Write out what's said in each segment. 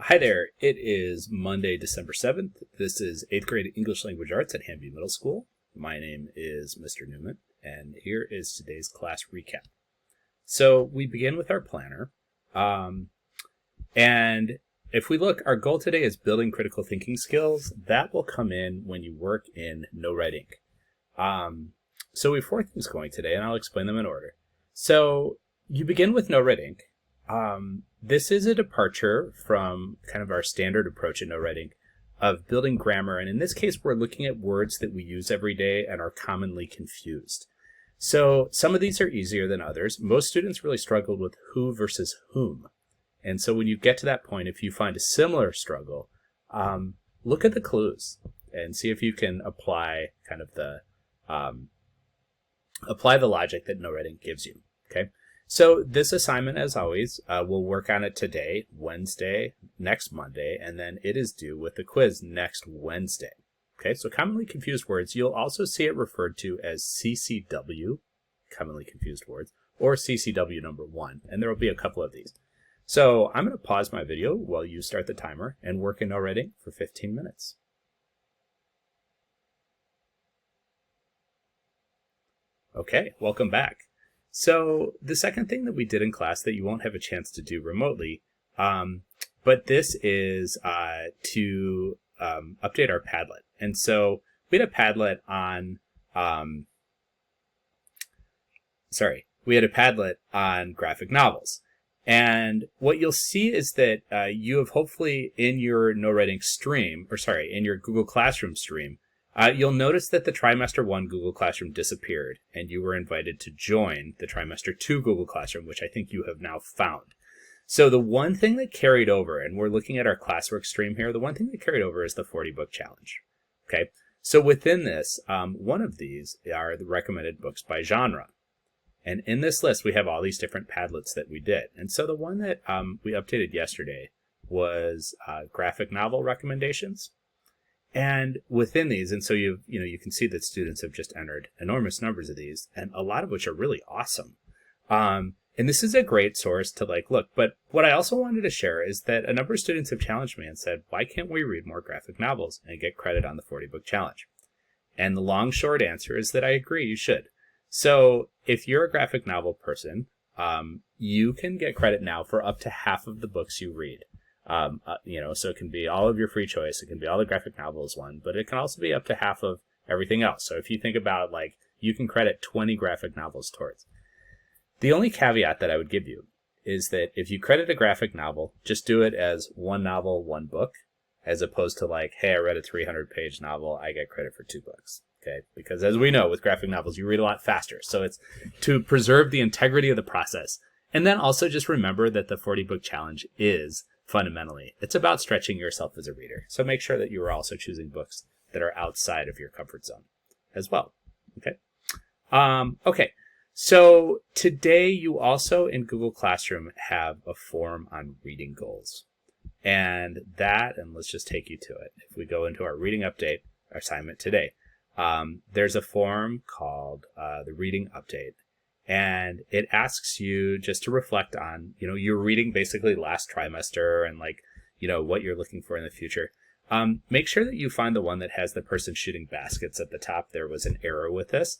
Hi there, it is Monday, December 7th. This is 8th grade English Language Arts at Hanby Middle School. My name is Mr. Newman, and here is today's class recap. So we begin with our planner, and if we look, our goal today is building critical thinking skills. That will come in when you work in No Red Ink. So we have 4 things going today, and I'll explain them in order. So you begin with No Red Ink. This is a departure from kind of our standard approach in No Red Ink of building grammar. And in this case, we're looking at words that we use every day and are commonly confused. So some of these are easier than others. Most students really struggled with who versus whom. And so when you get to that point, if you find a similar struggle, look at the clues and see if you can apply kind of the logic that No Red Ink gives you. Okay. So this assignment, as always, we'll work on it today, Wednesday, next Monday, and then it is due with the quiz next Wednesday. Okay, so commonly confused words, you'll also see it referred to as CCW, commonly confused words, or CCW number 1, and there will be a couple of these. So I'm going to pause my video while you start the timer and work in No Red Ink for 15 minutes. Okay, welcome back. So the second thing that we did in class that you won't have a chance to do remotely, but this is to update our Padlet. And so we had a Padlet on, graphic novels. And what you'll see is that you have hopefully in your No Red Ink stream, in your Google Classroom stream, you'll notice that the Trimester 1 Google Classroom disappeared, and you were invited to join the Trimester 2 Google Classroom, which I think you have now found. So the one thing that carried over, and we're looking at our classwork stream here, the one thing that carried over is the 40-book challenge. Okay, so within this, one of these are the recommended books by genre. And in this list, we have all these different Padlets that we did. And so the one that we updated yesterday was graphic novel recommendations. And within these, and so you can see that students have just entered enormous numbers of these, and a lot of which are really awesome. And this is a great source to look. But what I also wanted to share is that a number of students have challenged me and said, why can't we read more graphic novels and get credit on the 40-book challenge? And the long, short answer is that I agree, you should. So if you're a graphic novel person, you can get credit now for up to half of the books you read. So it can be all of your free choice. It can be all the graphic novels one, but it can also be up to half of everything else. So if you think about you can credit 20 graphic novels towards. The only caveat that I would give you is that if you credit a graphic novel, just do it as one novel, one book, as opposed to hey, I read a 300-page novel, I get credit for 2 books. Okay, because as we know with graphic novels, you read a lot faster. So it's to preserve the integrity of the process. And then also just remember that the 40-book challenge is fundamentally, it's about stretching yourself as a reader. So make sure that you are also choosing books that are outside of your comfort zone as well. Okay. Okay. So today you also in Google Classroom have a form on reading goals. And let's just take you to it. If we go into our reading update assignment today, there's a form called the reading update. And it asks you just to reflect on, you're reading basically last trimester and what you're looking for in the future. Make sure that you find the one that has the person shooting baskets at the top. There was an error with this.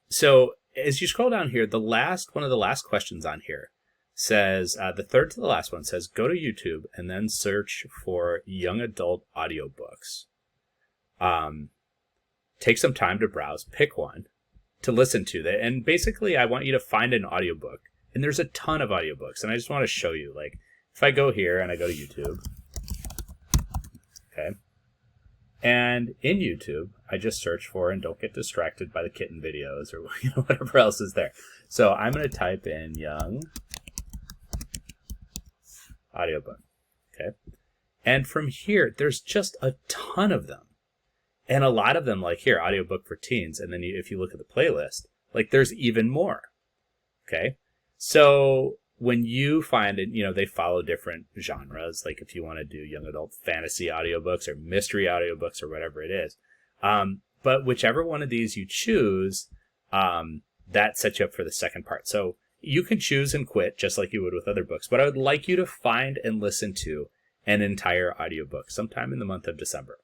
So as you scroll down here, one of the last questions on here says, the third to the last one says, go to YouTube and then search for young adult audiobooks. Take some time to browse, pick one to listen to that. And basically I want you to find an audiobook, and there's a ton of audiobooks, and I just want to show you, if I go here and I go to YouTube, okay, and in YouTube I just search for, and don't get distracted by the kitten videos or whatever else is there. So I'm going to type in young audiobook, okay, and from here there's just a ton of them. And a lot of them, here, audiobook for teens. And then if you look at the playlist, there's even more. Okay. So when you find it, they follow different genres. If you want to do young adult fantasy audiobooks or mystery audiobooks or whatever it is. But whichever one of these you choose, that sets you up for the second part. So you can choose and quit just like you would with other books, but I would like you to find and listen to an entire audiobook sometime in the month of December.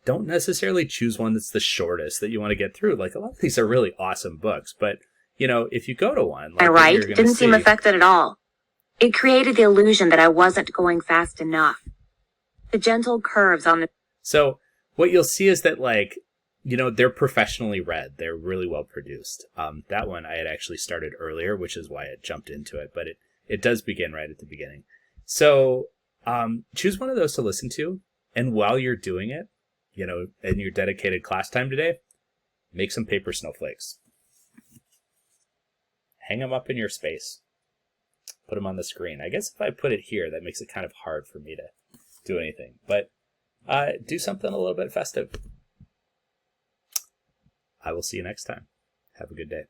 Don't necessarily choose one that's the shortest that you want to get through. Like, a lot of these are really awesome books, but if you go to one, like, my right didn't seem affected at all. It created the illusion that I wasn't going fast enough. The gentle curves on the... So what you'll see is that, like, they're professionally read. They're really well produced. That one I had actually started earlier, which is why I jumped into it, but it does begin right at the beginning. So choose one of those to listen to, and while you're doing it, in your dedicated class time today, make some paper snowflakes. Hang them up in your space. Put them on the screen. I guess if I put it here, that makes it kind of hard for me to do anything. But do something a little bit festive. I will see you next time. Have a good day.